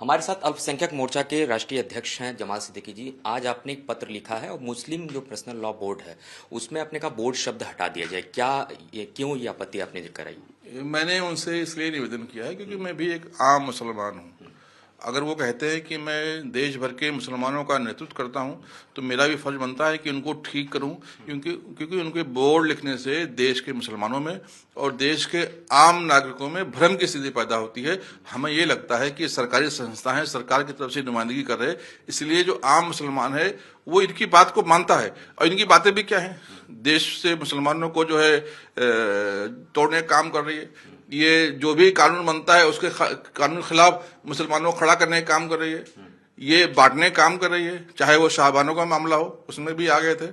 हमारे साथ अल्पसंख्यक मोर्चा के राष्ट्रीय अध्यक्ष हैं जमाल सिद्दीकी जी। आज आपने एक पत्र लिखा है और मुस्लिम जो पर्सनल लॉ बोर्ड है उसमें आपने कहा बोर्ड शब्द हटा दिया जाए, क्या क्यों ये आपत्ति आपने कराई? मैंने उनसे इसलिए निवेदन किया है क्योंकि मैं भी एक आम मुसलमान हूँ। अगर वो कहते हैं कि मैं देश भर के मुसलमानों का नेतृत्व करता हूँ तो मेरा भी फर्ज बनता है कि उनको ठीक करूँ, क्योंकि उनके बोर्ड लिखने से देश के मुसलमानों में और देश के आम नागरिकों में भ्रम की स्थिति पैदा होती है। हमें ये लगता है कि सरकारी संस्था है, सरकार की तरफ से नुमाइंदगी कर रहे, इसलिए जो आम मुसलमान है वो इनकी बात को मानता है। और इनकी बातें भी क्या है, देश से मुसलमानों को जो है तोड़ने का काम कर रही है। ये जो भी कानून बनता है उसके कानून के खिलाफ मुसलमानों को खड़ा करने का काम कर रही है, ये बांटने का काम कर रही है। चाहे वो शाहबानों का मामला हो उसमें भी आ गए थे,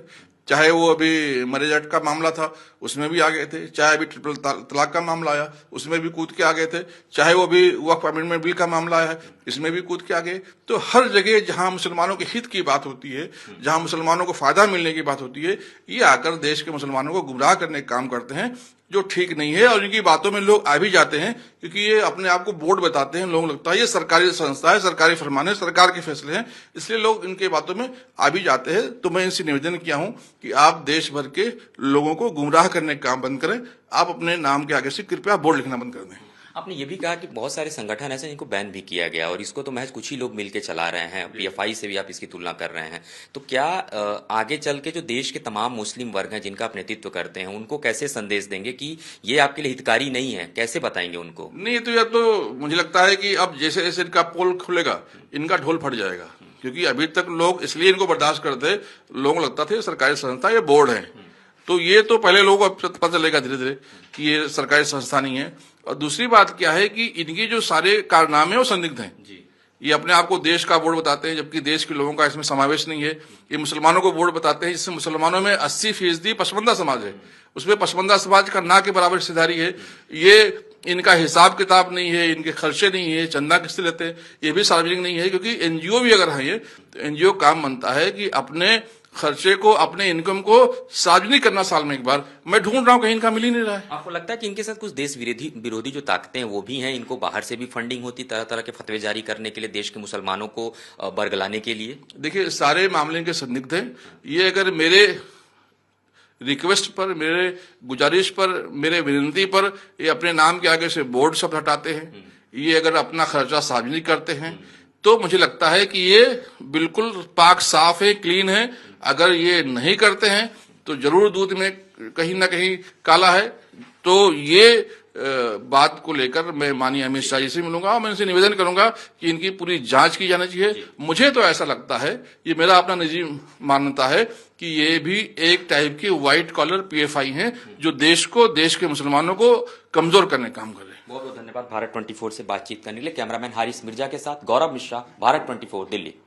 चाहे वो अभी मैरिज एक्ट का मामला था उसमें भी आ गए थे, चाहे अभी ट्रिपल तलाक का मामला आया उसमें भी कूद के आ गए थे, चाहे वो भी वक्फ अमेंडमेंट बिल का मामला आया है इसमें भी कूद के आ गए। तो हर जगह जहां मुसलमानों के हित की बात होती है, जहां मुसलमानों को फायदा मिलने की बात होती है, ये आकर देश के मुसलमानों को गुमराह करने का काम करते हैं, जो ठीक नहीं है। और इनकी बातों में लोग आ भी जाते हैं क्योंकि ये अपने आप को बोर्ड बताते हैं। लोगों को लगता है ये सरकारी संस्था है, सरकारी फरमान है, सरकार के फैसले हैं, इसलिए लोग इनके बातों में आ भी जाते हैं। तो मैं इनसे निवेदन किया हूं कि आप देश भर के लोगों को गुमराह करने का काम बंद करें। आप अपने नाम के आगे से कृपया बोर्ड लिखना बंद कर दें। आपने ये भी कहा कि बहुत सारे संगठन ऐसे जिनको बैन भी किया गया और इसको तो महज कुछ ही लोग मिलकर चला रहे हैं, पीएफआई से भी आप इसकी तुलना कर रहे हैं। तो क्या आगे चल के जो देश के तमाम मुस्लिम वर्ग हैं जिनका आप नेतृत्व करते हैं उनको कैसे संदेश देंगे कि ये आपके लिए हितकारी नहीं है, कैसे बताएंगे उनको? नहीं, तो यह तो मुझे लगता है कि अब जैसे जैसे इनका पोल खुलेगा इनका ढोल फट जाएगा, क्योंकि अभी तक लोग इसलिए इनको बर्दाश्त करते, लोगों को लगता था सरकारी संस्था ये बोर्ड है। तो ये तो पहले लोगों को पता चलेगा धीरे धीरे कि ये सरकारी संस्था नहीं है। और दूसरी बात क्या है कि इनकी जो सारे कारनामे वो संदिग्ध हैं। ये अपने आप को देश का बोर्ड बताते हैं जबकि देश के लोगों का इसमें समावेश नहीं है। ये मुसलमानों को बोर्ड बताते हैं जिससे मुसलमानों में 80% पसमंदा समाज है, उसमें पसमंदा समाज का ना के बराबर हिस्सेदारी है। ये इनका हिसाब किताब नहीं है, इनके खर्चे नहीं है, चंदा किससे लेते हैं ये भी सार्वजनिक नहीं है, क्योंकि एनजीओ भी अगर है तो एनजीओ काम बनता है कि अपने खर्चे को, अपने इनकम को सार्वजनिक करना साल में एक बार। मैं ढूंढ रहा हूं, कहीं इनका मिल ही नहीं रहा है। आपको लगता है कि इनके साथ कुछ देश विरोधी जो ताकतें हैं वो भी हैं, इनको बाहर से भी फंडिंग होती तरह तरह के फतवे जारी करने के लिए, देश के मुसलमानों को बरगलाने के लिए? देखिए, सारे मामले के संदिग्ध हैं। ये अगर मेरे रिक्वेस्ट पर, मेरे गुजारिश पर, मेरे विनती पर ये अपने नाम के आगे से बोर्ड शब्द हटाते हैं, ये अगर अपना खर्चा सार्वजनिक करते हैं, तो मुझे लगता है कि ये बिल्कुल पाक साफ है, क्लीन है। अगर ये नहीं करते हैं तो जरूर दूध में कहीं ना कहीं काला है। तो ये बात को लेकर मैं माननीय अमित शाह जी से मिलूंगा और मैं इनसे निवेदन करूंगा कि इनकी पूरी जांच की जानी चाहिए। मुझे तो ऐसा लगता है, ये मेरा अपना निजी मान्यता है कि ये भी एक टाइप की व्हाइट कॉलर पीएफआई हैं जो देश को, देश के मुसलमानों को कमजोर करने का काम कर रहे हैं। बहुत बहुत धन्यवाद भारत 24 से बातचीत करने के लिए। कैमरामैन हारिस मिर्जा के साथ गौरव मिश्रा, भारत 24 दिल्ली।